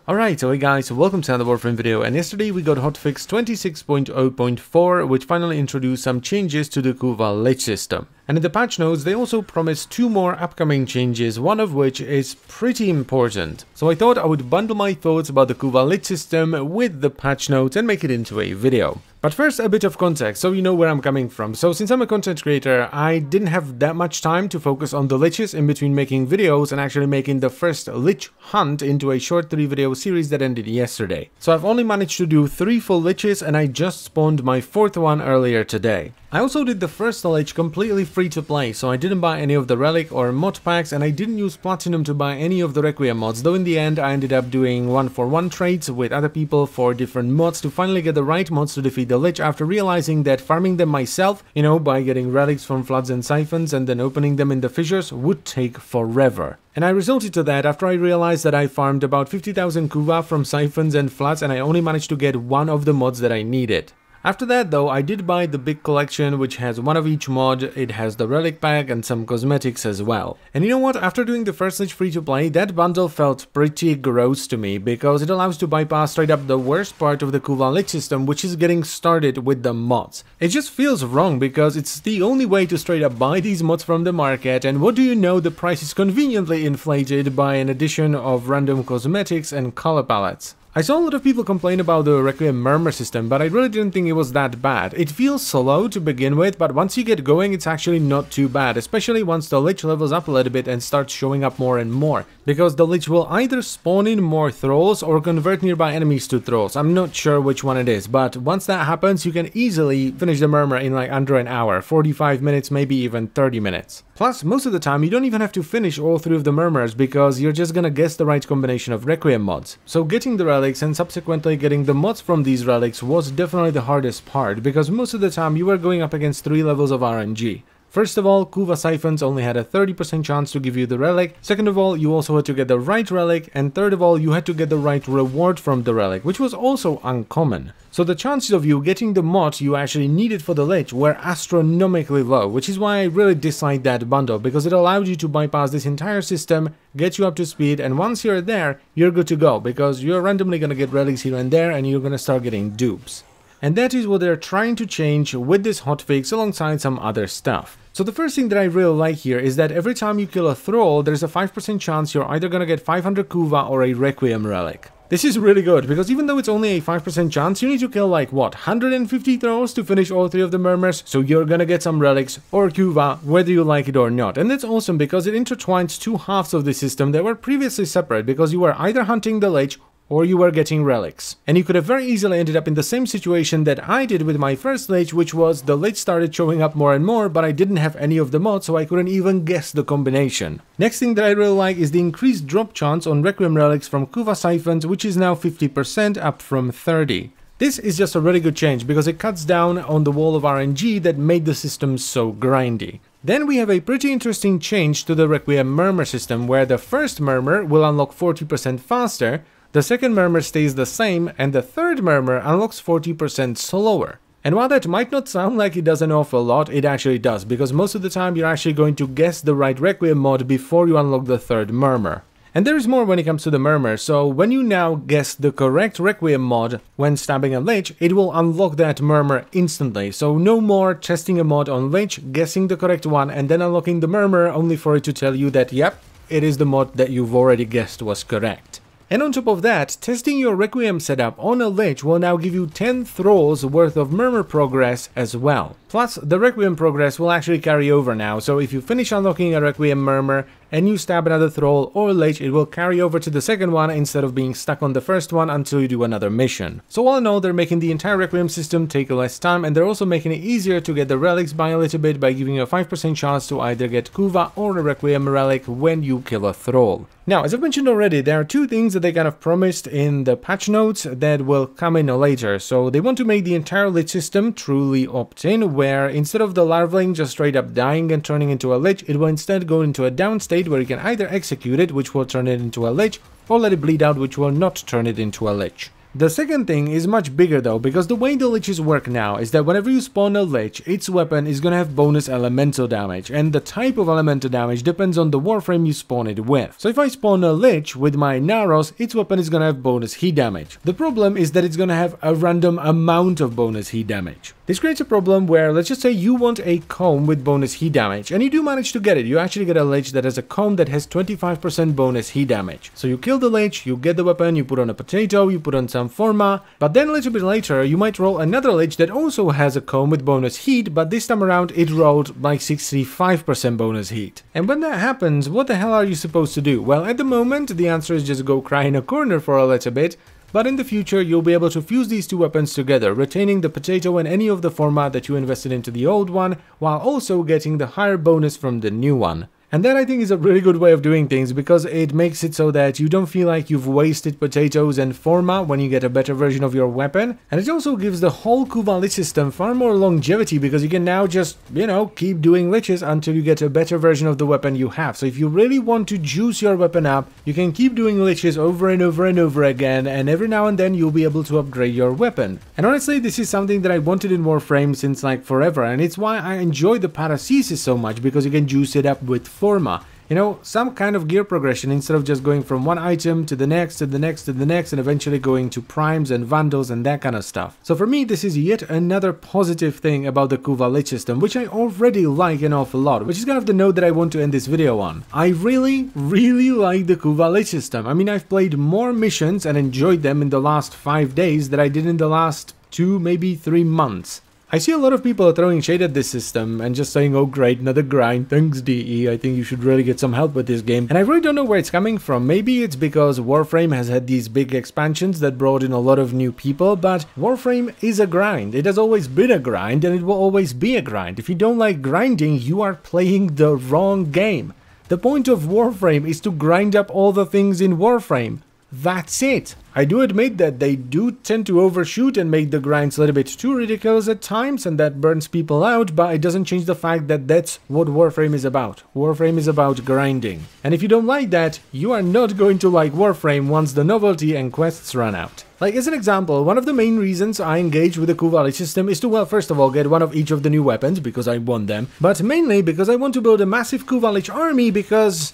Alright, so hey guys, welcome to another Warframe video, and yesterday we got Hotfix 26.0.4, which finally introduced some changes to the Kuva Lich system. And in the patch notes, they also promised 2 more upcoming changes, one of which is pretty important. So I thought I would bundle my thoughts about the Kuva Lich system with the patch notes and make it into a video. But first, a bit of context, so you know where I'm coming from. So since I'm a content creator, I didn't have that much time to focus on the Liches in between making videos and actually making the first Lich hunt into a short 3-video series that ended yesterday. So I've only managed to do 3 full Liches, and I just spawned my 4th one earlier today. I also did the first Lich completely free to play, so I didn't buy any of the Relic or mod packs, and I didn't use Platinum to buy any of the Requiem mods, though in the end I ended up doing 1-for-1 trades with other people for different mods to finally get the right mods to defeat the Lich, after realizing that farming them myself, you know, by getting relics from floods and siphons and then opening them in the fissures, would take forever. And I resorted to that after I realized that I farmed about 50,000 Kuva from siphons and floods, and I only managed to get one of the mods that I needed. After that though, I did buy the big collection, which has one of each mod. It has the relic pack and some cosmetics as well. And you know what, after doing the first Lich free to play, that bundle felt pretty gross to me, because it allows to bypass straight up the worst part of the Kuva Lich system, which is getting started with the mods. It just feels wrong, because it's the only way to straight up buy these mods from the market, and what do you know, the price is conveniently inflated by an addition of random cosmetics and color palettes. I saw a lot of people complain about the Requiem murmur system, but I really didn't think it was that bad. It feels slow to begin with, but once you get going, it's actually not too bad, especially once the Lich levels up a little bit and starts showing up more and more, because the Lich will either spawn in more thralls or convert nearby enemies to thralls. I'm not sure which one it is, but once that happens, you can easily finish the murmur in like under an hour, 45 minutes, maybe even 30 minutes. Plus, most of the time, you don't even have to finish all 3 of the murmurs, because you're just gonna guess the right combination of Requiem mods. So getting the relics and subsequently getting the mods from these relics was definitely the hardest part, because most of the time you were going up against 3 levels of RNG. First of all, Kuva siphons only had a 30% chance to give you the relic. Second of all, you also had to get the right relic, and third of all, you had to get the right reward from the relic, which was also uncommon. So the chances of you getting the mod you actually needed for the Lich were astronomically low, which is why I really disliked that bundle, because it allowed you to bypass this entire system, get you up to speed, and once you're there, you're good to go, because you're randomly gonna get relics here and there, and you're gonna start getting dupes. And that is what they're trying to change with this hotfix alongside some other stuff. So the first thing that I really like here is that every time you kill a thrall, there's a 5% chance you're either gonna get 500 Kuva or a Requiem relic. This is really good, because even though it's only a 5% chance, you need to kill like, what, 150 thralls to finish all 3 of the murmurs, so you're gonna get some relics or Kuva, whether you like it or not. And that's awesome, because it intertwines 2 halves of the system that were previously separate, because you were either hunting the Lich or you were getting relics. And you could have very easily ended up in the same situation that I did with my first Lich, which was the Lich started showing up more and more, but I didn't have any of the mods, so I couldn't even guess the combination. Next thing that I really like is the increased drop chance on Requiem relics from Kuva siphons, which is now 50% up from 30%. This is just a really good change, because it cuts down on the wall of RNG that made the system so grindy. Then we have a pretty interesting change to the Requiem murmur system, where the first murmur will unlock 40% faster, the second murmur stays the same, and the third murmur unlocks 40% slower. And while that might not sound like it does an awful lot, it actually does, because most of the time you're actually going to guess the right Requiem mod before you unlock the third murmur. And there is more when it comes to the murmur, so when you now guess the correct Requiem mod when stabbing a Lich, it will unlock that murmur instantly. So no more testing a mod on Lich, guessing the correct one, and then unlocking the murmur only for it to tell you that, yep, it is the mod that you've already guessed was correct. And on top of that, testing your Requiem setup on a Lich will now give you 10 thralls worth of murmur progress as well. Plus, the Requiem progress will actually carry over now, so if you finish unlocking a Requiem murmur and you stab another thrall or Lich, it will carry over to the second one instead of being stuck on the first one until you do another mission. So all in all, they're making the entire Requiem system take less time, and they're also making it easier to get the relics by a little bit by giving you a 5% chance to either get Kuva or a Requiem relic when you kill a thrall. Now, as I've mentioned already, there are 2 things that they kind of promised in the patch notes that will come in later. So they want to make the entire Lich system truly opt-in, where instead of the larvaling just straight up dying and turning into a Lich, it will instead go into a down state where you can either execute it, which will turn it into a Lich, or let it bleed out, which will not turn it into a Lich. The second thing is much bigger though, because the way the Liches work now is that whenever you spawn a Lich, its weapon is gonna have bonus elemental damage, and the type of elemental damage depends on the Warframe you spawn it with. So if I spawn a Lich with my Naros, its weapon is gonna have bonus heat damage. The problem is that it's gonna have a random amount of bonus heat damage. This creates a problem where, let's just say you want a comb with bonus heat damage, and you do manage to get it. You actually get a Lich that has a comb that has 25% bonus heat damage. So you kill the Lich, you get the weapon, you put on a potato, you put on some forma, but then a little bit later you might roll another Lich that also has a comb with bonus heat, but this time around it rolled like 65% bonus heat. And when that happens, what the hell are you supposed to do? Well, at the moment the answer is just go cry in a corner for a little bit, but in the future you'll be able to fuse these two weapons together, retaining the potato and any of the forma that you invested into the old one, while also getting the higher bonus from the new one. And that I think is a really good way of doing things, because it makes it so that you don't feel like you've wasted potatoes and forma when you get a better version of your weapon. And it also gives the whole Kuva Lich system far more longevity, because you can now just, you know, keep doing Liches until you get a better version of the weapon you have. So if you really want to juice your weapon up, you can keep doing Liches over and over and over again, and every now and then you'll be able to upgrade your weapon. And honestly, this is something that I wanted in Warframe since like forever, and it's why I enjoy the Paracesis so much, because you can juice it up with forma. You know, some kind of gear progression instead of just going from one item to the next, to the next, to the next, and eventually going to primes and vandals and that kind of stuff. So for me, this is yet another positive thing about the Kuva Lich system, which I already like an awful lot, which is kind of the note that I want to end this video on. I really like the Kuva Lich system. I mean, I've played more missions and enjoyed them in the last 5 days than I did in the last 2, maybe 3 months. I see a lot of people throwing shade at this system and just saying, oh great, another grind, thanks DE, I think you should really get some help with this game. And I really don't know where it's coming from. Maybe it's because Warframe has had these big expansions that brought in a lot of new people, but Warframe is a grind. It has always been a grind, and it will always be a grind. If you don't like grinding, you are playing the wrong game. The point of Warframe is to grind up all the things in Warframe. That's it. I do admit that they do tend to overshoot and make the grinds a little bit too ridiculous at times, and that burns people out, but it doesn't change the fact that that's what Warframe is about. Warframe is about grinding. And if you don't like that, you are not going to like Warframe once the novelty and quests run out. Like, as an example, one of the main reasons I engage with the Kuva Lich system is to, well, first of all, get one of each of the new weapons, because I want them, but mainly because I want to build a massive Kuva Lich army, because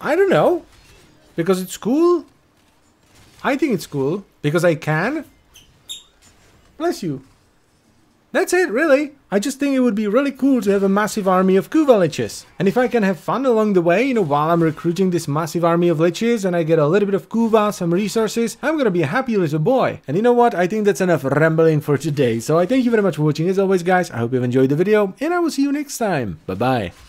I don't know. Because it's cool? I think it's cool. Because I can? Bless you. That's it, really. I just think it would be really cool to have a massive army of Kuva Liches. And if I can have fun along the way, you know, while I'm recruiting this massive army of Liches and I get a little bit of Kuva, some resources, I'm gonna be a happy little boy. And you know what? I think that's enough rambling for today. So I thank you very much for watching as always, guys. I hope you've enjoyed the video, and I will see you next time. Bye-bye.